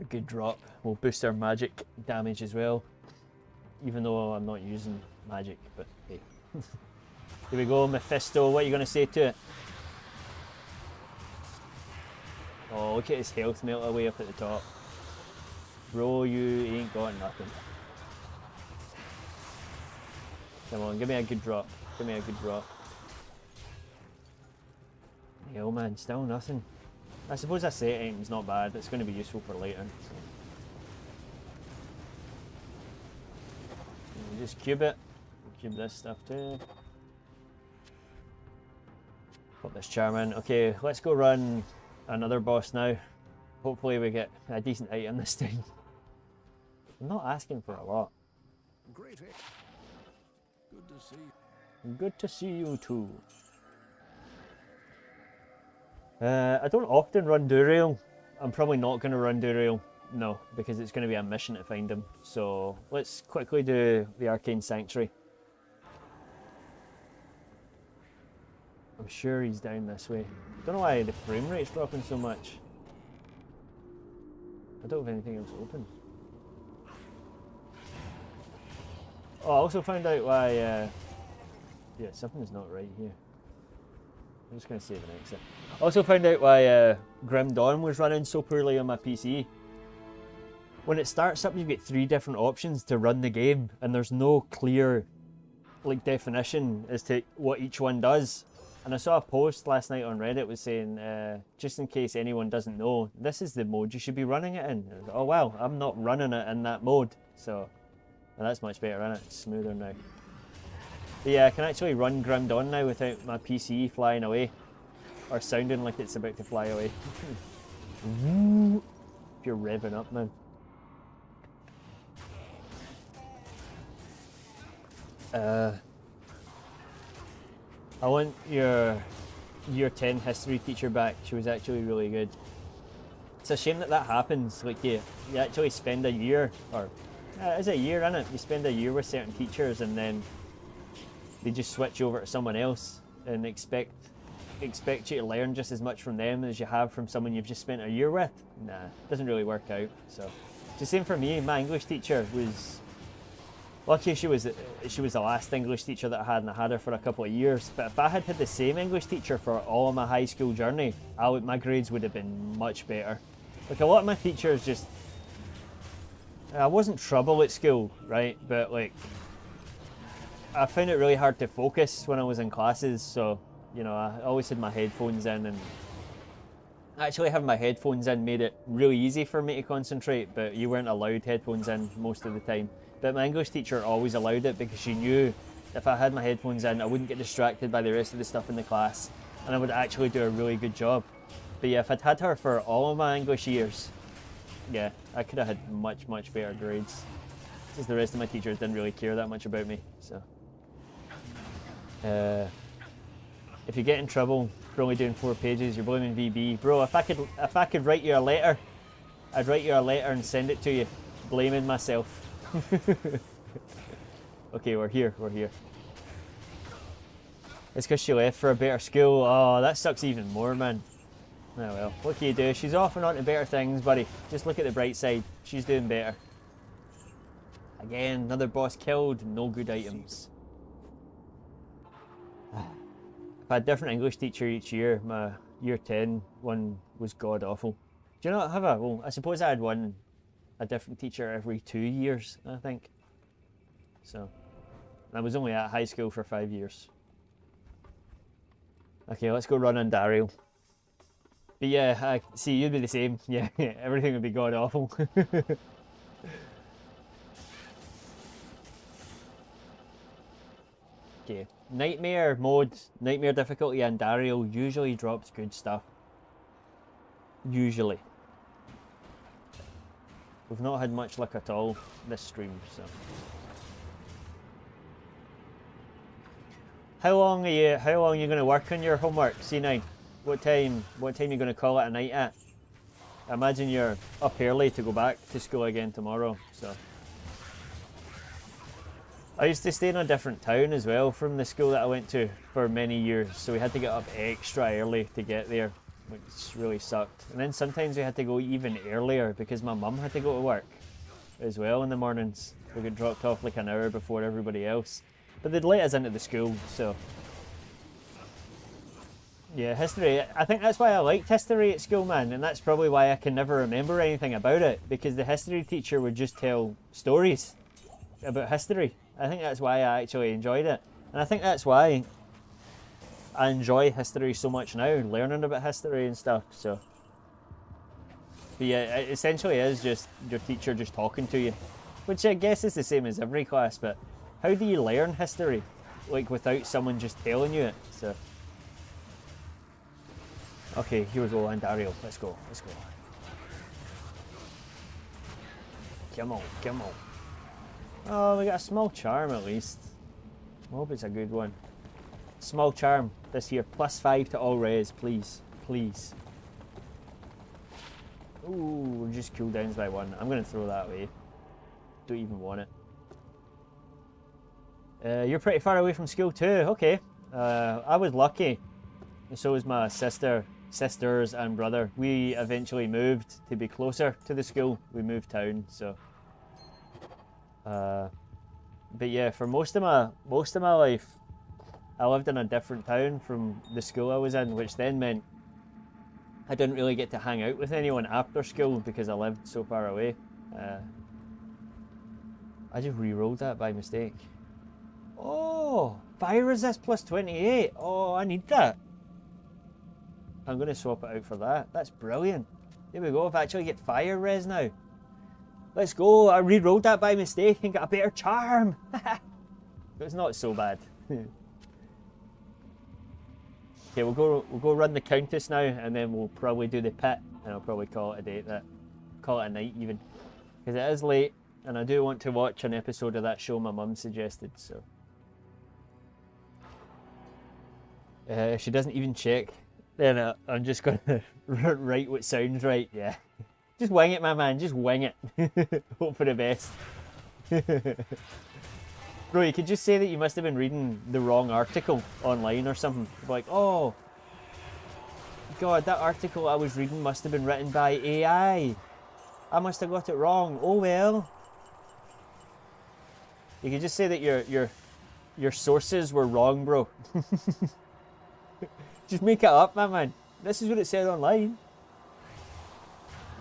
good drop. We'll boost our magic damage as well. Even though I'm not using magic, but hey. Here we go, Mephisto. What are you going to say to it? Oh, look at his health melt away up at the top. Bro, you ain't got nothing. Come on, give me a good drop. Give me a good drop. Hell, man, still nothing. I suppose that set item's not bad. It's going to be useful for later. Just cube it. Cube this stuff too. Put this charm in. Okay, let's go run another boss now. Hopefully we get a decent item this time. I'm not asking for a lot. Good to see you. Good to see you too. I don't often run Durail. I'm probably not going to run Durail, no, because it's going to be a mission to find him. So let's quickly do the Arcane Sanctuary. I'm sure he's down this way. Don't know why the frame rate's dropping so much. I don't have anything else open. Oh, I also found out why, yeah, something's not right here. I'm just going to save an exit. I also found out why Grim Dawn was running so poorly on my PC. When it starts up, you get 3 different options to run the game, and there's no clear definition as to what each one does. And I saw a post last night on Reddit was saying, just in case anyone doesn't know, this is the mode you should be running it in. I was like, oh wow, I'm not running it in that mode. So, well, that's much better, isn't it? It's smoother now. But yeah, I can actually run Grim Dawn now without my PC flying away. Or sounding like it's about to fly away. If you're revving up, man. I want your Year 10 history teacher back. She was actually really good. It's a shame that that happens. Like you actually spend a year, or is it a year, innit? You spend a year with certain teachers and then they just switch over to someone else and expect you to learn just as much from them as you have from someone you've just spent a year with. Nah, it doesn't really work out. So it's the same for me. My English teacher was lucky. She was the last English teacher that I had, and I had her for a couple of years. But if I had had the same English teacher for all of my high school journey, my grades would have been much better. Like a lot of my teachers just, I wasn't trouble at school, right? But like, I found it really hard to focus when I was in classes. So, you know, I always had my headphones in, and actually having my headphones in made it really easy for me to concentrate, but you weren't allowed headphones in most of the time. But my English teacher always allowed it because she knew if I had my headphones in, I wouldn't get distracted by the rest of the stuff in the class, and I would actually do a really good job. But yeah, if I'd had her for all of my English years, yeah, I could have had much, much better grades. Because the rest of my teachers didn't really care that much about me, so. If you get in trouble for only doing 4 pages, you're blaming VB. Bro, if I could write you a letter, I'd write you a letter and send it to you, blaming myself. Okay, we're here. It's because she left for a better school. Oh, that sucks even more, man. Oh well, what can you do? She's off and on to better things, buddy. Just look at the bright side. She's doing better. Again, another boss killed, no good items. If I had a different English teacher each year, my Year 10 one was god awful. Do you not have a, well, I suppose I had a different teacher every 2 years, I think. So, and I was only at high school for 5 years. Okay, let's go run on Dario. But yeah, I see, you'd be the same. Yeah, everything would be god awful. Okay, Nightmare mode, Nightmare difficulty and Dario usually drops good stuff. Usually. We've not had much luck at all this stream, so. How long are you going to work on your homework, C9? What time you going to call it a night at? I imagine you're up early to go back to school again tomorrow, so. I used to stay in a different town as well from the school that I went to for many years, so we had to get up extra early to get there, which really sucked. And then sometimes we had to go even earlier because my mum had to go to work as well in the mornings. We got dropped off like an hour before everybody else. But they'd let us into the school, so. Yeah, history, I think that's why I liked history at school, man, and that's probably why I can never remember anything about it, because the history teacher would just tell stories about history. I think that's why I actually enjoyed it. And I think that's why I enjoy history so much now, learning about history and stuff, so. But yeah, it essentially is just your teacher just talking to you, which I guess is the same as every class, but how do you learn history? Like without someone just telling you it, so. Okay, here we go, Andario, let's go. Come on. Oh, we got a small charm at least. I hope it's a good one. Small charm this here. +5 to all res, please. Please. Ooh, just cooldowns by 1. I'm going to throw that away. Don't even want it. You're pretty far away from school too. Okay. I was lucky. So was my sisters and brother. We eventually moved to be closer to the school. We moved town, so. But yeah, for most of my life, I lived in a different town from the school I was in, which then meant I didn't really get to hang out with anyone after school because I lived so far away. I just re-rolled that by mistake. Oh, fire resist +28. Oh, I need that. I'm going to swap it out for that. That's brilliant. There we go. I've actually get fire res now. Let's go. I re-rolled that by mistake and got a better charm. It's not so bad. Okay, we'll go run the Countess now, and then we'll probably do the pit, and I'll probably call it a day. Call it a night even, because it is late, and I do want to watch an episode of that show my mum suggested. So if she doesn't even check, then I'm just gonna write what sounds right. Yeah, just wing it, my man. Just wing it. Hope for the best. Bro, you could just say that you must have been reading the wrong article online or something. Like, oh, God, that article I was reading must have been written by AI. I must have got it wrong. Oh well. You could just say that your sources were wrong, bro. Just make it up, my man. This is what it said online.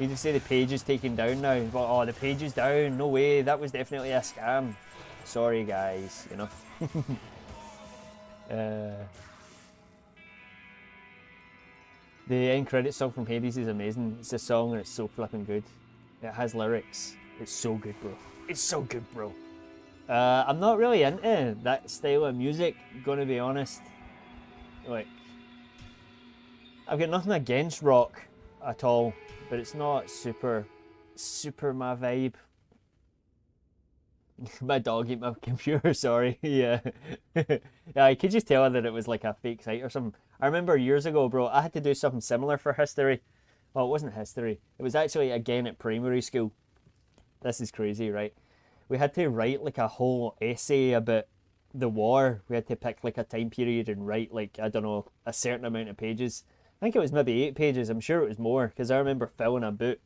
You just say the page is taken down now. But, oh, the page is down. No way. That was definitely a scam. Sorry, guys. You know. The end credits song from Hades is amazing. It's a song and it's so flipping good. It has lyrics. It's so good, bro. It's so good, bro. I'm not really into that style of music, gonna be honest. Like, I've got nothing against rock at all, but it's not super my vibe. My dog ate my computer, sorry. Yeah. Yeah, I could just tell that it was like a fake site or something. I remember years ago, bro, I had to do something similar for history. Well, it wasn't history. It was actually, again, at primary school. This is crazy, right? We had to write like a whole essay about the war. We had to pick like a time period and write like, I don't know, a certain amount of pages. I think it was maybe 8 pages. I'm sure it was more because I remember filling a book.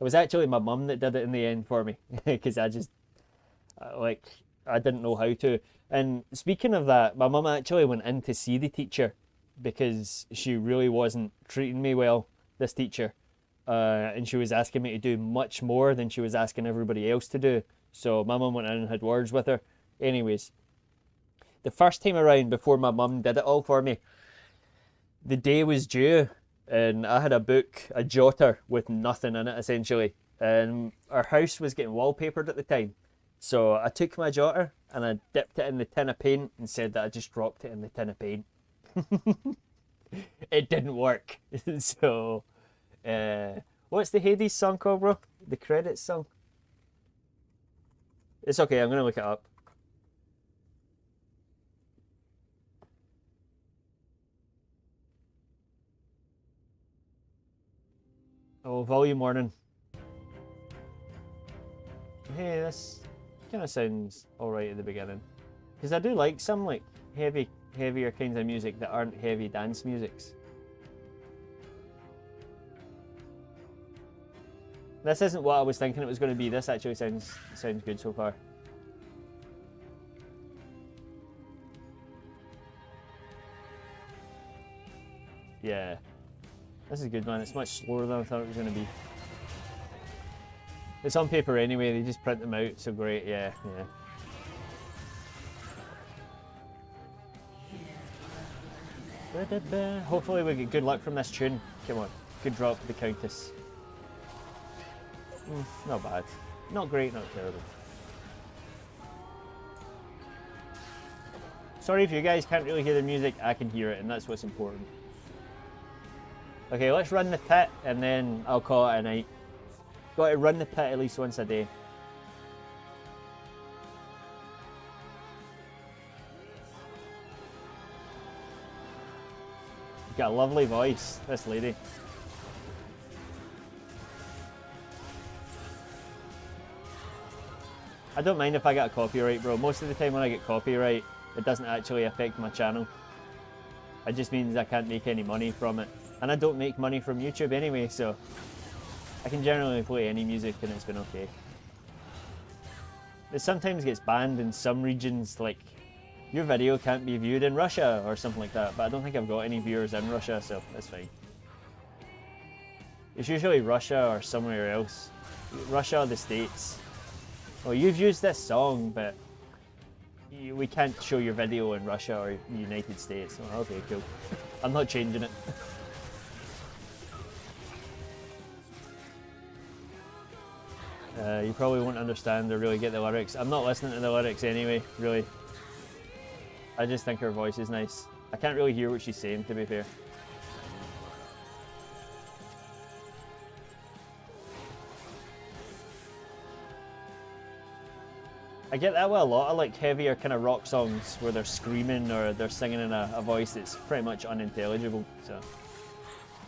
It was actually my mum that did it in the end for me because I just, I didn't know how to. And speaking of that, my mum actually went in to see the teacher because she really wasn't treating me well, this teacher. And she was asking me to do much more than she was asking everybody else to do. So my mum went in and had words with her. Anyways, the first time around, before my mum did it all for me, the day was due and I had a book, a jotter with nothing in it essentially. And our house was getting wallpapered at the time. So I took my jotter and I dipped it in the tin of paint and said that I just dropped it in the tin of paint. It didn't work. So, what's the Hades song called, bro? The credits song? It's okay, I'm going to look it up. Oh, volume warning. Hey, this kind of sounds alright at the beginning. Because I do like some like heavier kinds of music that aren't heavy dance musics. This isn't what I was thinking it was going to be. This actually sounds good so far. Yeah. This is good, man. It's much slower than I thought it was going to be. It's on paper anyway, they just print them out, so great, yeah. Hopefully we get good luck from this tune. Come on, good drop for the Countess. Not bad. Not great, not terrible. Sorry if you guys can't really hear the music, I can hear it, and that's what's important. Okay, let's run the pit, and then I'll call it a night. Got to run the pit at least once a day. got a lovely voice, this lady. I don't mind if I get a copyright, bro. Most of the time when I get copyright, it doesn't actually affect my channel. It just means I can't make any money from it. And I don't make money from YouTube anyway, so I can generally play any music and it's been okay. It sometimes gets banned in some regions, like your video can't be viewed in Russia or something like that, but I don't think I've got any viewers in Russia, so that's fine. It's usually Russia or somewhere else. Russia or the States. Well, you've used this song, but we can't show your video in Russia or the United States. Oh, okay, cool. I'm not changing it. You probably won't understand or really get the lyrics. I'm not listening to the lyrics anyway, really. I just think her voice is nice. I can't really hear what she's saying, to be fair. I get that with a lot of like heavier kind of rock songs where they're screaming or they're singing in a voice that's pretty much unintelligible. So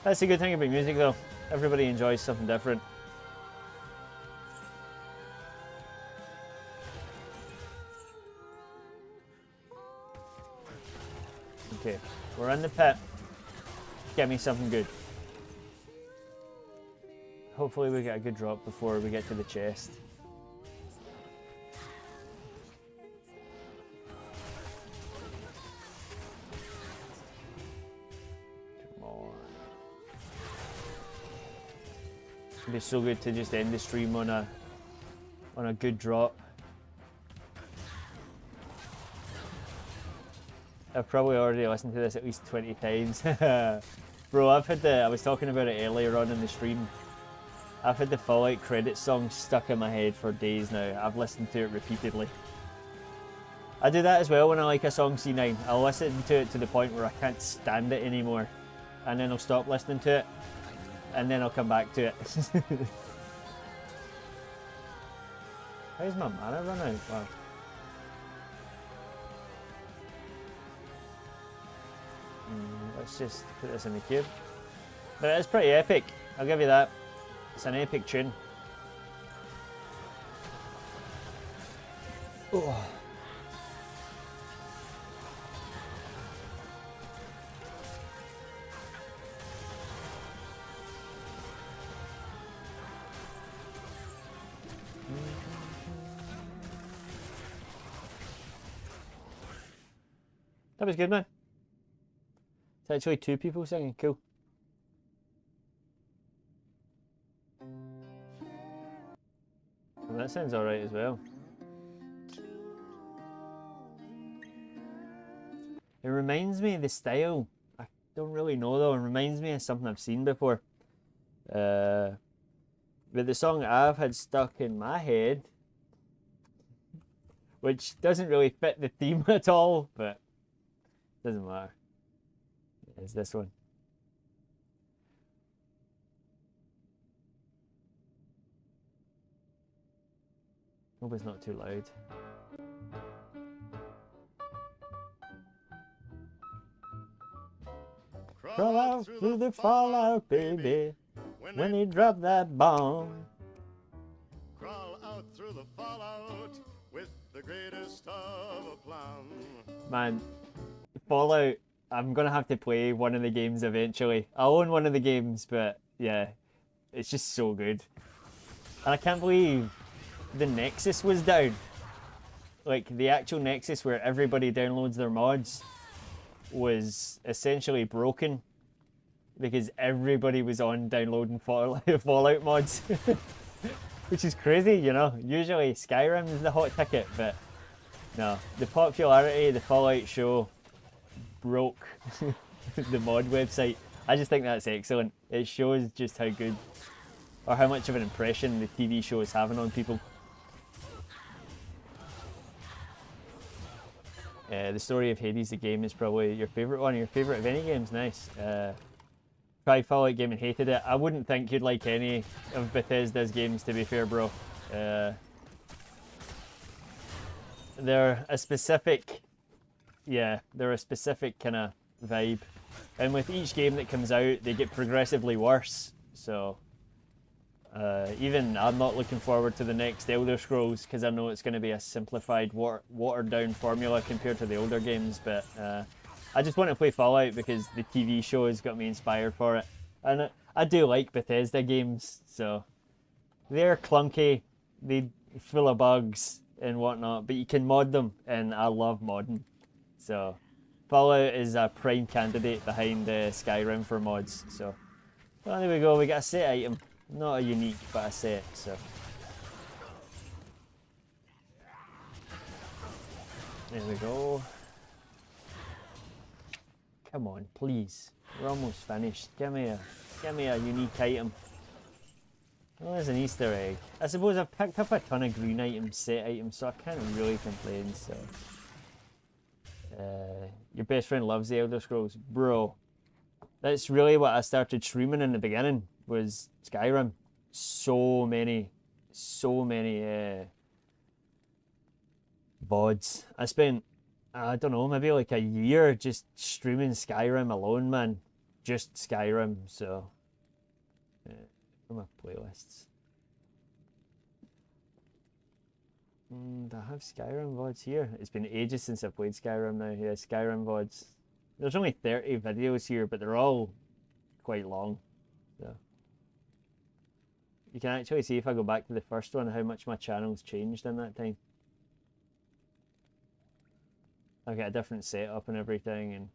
that's the good thing about music though. Everybody enjoys something different. Okay, we're in the pit. Get me something good. Hopefully we get a good drop before we get to the chest. It'd be so good to just end the stream on a good drop. I've probably already listened to this at least 20 times. Bro, I was talking about it earlier on in the stream. I've had the Fallout credits song stuck in my head for days now. I've listened to it repeatedly. I do that as well when I like a song C9. I'll listen to it to the point where I can't stand it anymore. And then I'll stop listening to it. And then I'll come back to it. How's my mana run out? Wow. Let's just put this in the cube. But it is pretty epic, I'll give you that. It's an epic tune. Oh. That was good, man. It's actually two people singing, cool. Well, that sounds alright as well. It reminds me of the style. I don't really know though, it reminds me of something I've seen before. But the song I've had stuck in my head, which doesn't really fit the theme at all, but doesn't matter. It's this one. Hope it's not too loud. Crawl out through the fallout, baby, when you drop that bomb. Crawl out through the fallout with the greatest of aplomb. Man, Fallout, I'm gonna have to play one of the games eventually. I own one of the games, but yeah, it's just so good. And I can't believe the Nexus was down. Like, the actual Nexus where everybody downloads their mods was essentially broken because everybody was on downloading Fallout mods. Which is crazy, you know. Usually Skyrim is the hot ticket, but no. The popularity of the Fallout show broke the mod website. I just think that's excellent. It shows just how good or how much of an impression the TV show is having on people. The story of Hades, the game, is probably your favourite one, your favourite of any games. Nice. Tried Fallout game and hated it. I wouldn't think you'd like any of Bethesda's games, to be fair, bro. They're a specific, yeah, they're a specific kind of vibe. And with each game that comes out, they get progressively worse. So even I'm not looking forward to the next Elder Scrolls because I know it's going to be a simplified, watered down formula compared to the older games. But I just want to play Fallout because the TV show has got me inspired for it. And I do like Bethesda games, so they're clunky, they're full of bugs and whatnot, but you can mod them, and I love modding. So Fallout is a prime candidate behind Skyrim for mods. So well, there we go, we got a set item. Not a unique, but a set, so. There we go. Come on, please. We're almost finished. Give me a unique item. Oh, there's an Easter egg. I suppose I've picked up a ton of green items, set items, so I can't really complain, so. Your best friend loves the Elder Scrolls. Bro, that's really what I started streaming in the beginning, was Skyrim. So many VODs. I spent, I don't know, maybe like a year just streaming Skyrim alone, man. Just Skyrim, so. My playlists. Do I have Skyrim VODs here? It's been ages since I played Skyrim now. Yeah, Skyrim VODs. There's only 30 videos here, but they're all quite long. So. You can actually see if I go back to the first one how much my channel's changed in that time. I've got a different setup and everything, and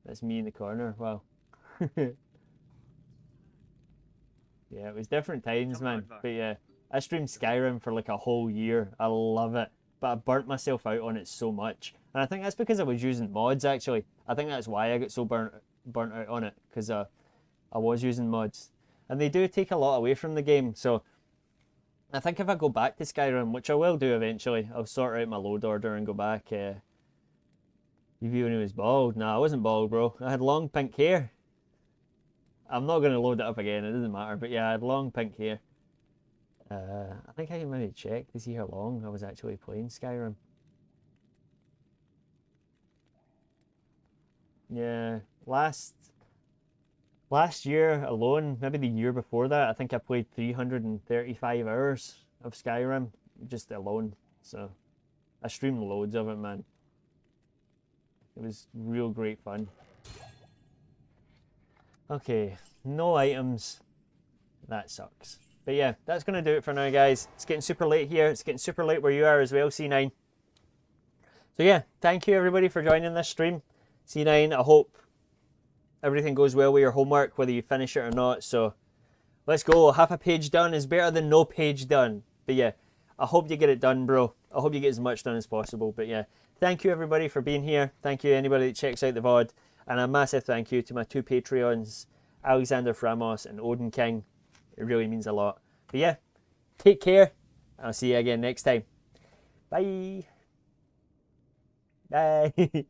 that's me in the corner. Wow. Yeah, it was different times, man. But yeah, I streamed Skyrim for like a whole year. I love it. But I burnt myself out on it so much. And I think that's because I was using mods, actually. I think that's why I got so burnt out on it. Because I was using mods. And they do take a lot away from the game. So I think if I go back to Skyrim, which I will do eventually, I'll sort out my load order and go back. You view when he was bald? Nah, I wasn't bald, bro. I had long pink hair. I'm not going to load it up again, it doesn't matter. But yeah, I had long pink hair. I think I can maybe check to see how long I was actually playing Skyrim. Yeah, last year alone, maybe the year before that, I think I played 335 hours of Skyrim, just alone. So I streamed loads of it, man. It was real great fun. Okay, no items. That sucks. But yeah, that's going to do it for now, guys. It's getting super late here. It's getting super late where you are as well, C9. So yeah, thank you everybody for joining this stream. C9, I hope everything goes well with your homework, whether you finish it or not. So let's go. Half a page done is better than no page done. But yeah, I hope you get it done, bro. I hope you get as much done as possible. But yeah, thank you everybody for being here. Thank you anybody that checks out the VOD. And a massive thank you to my two Patreons, Alexander Framos and Odin King. It really means a lot. But yeah, take care. I'll see you again next time. Bye. Bye.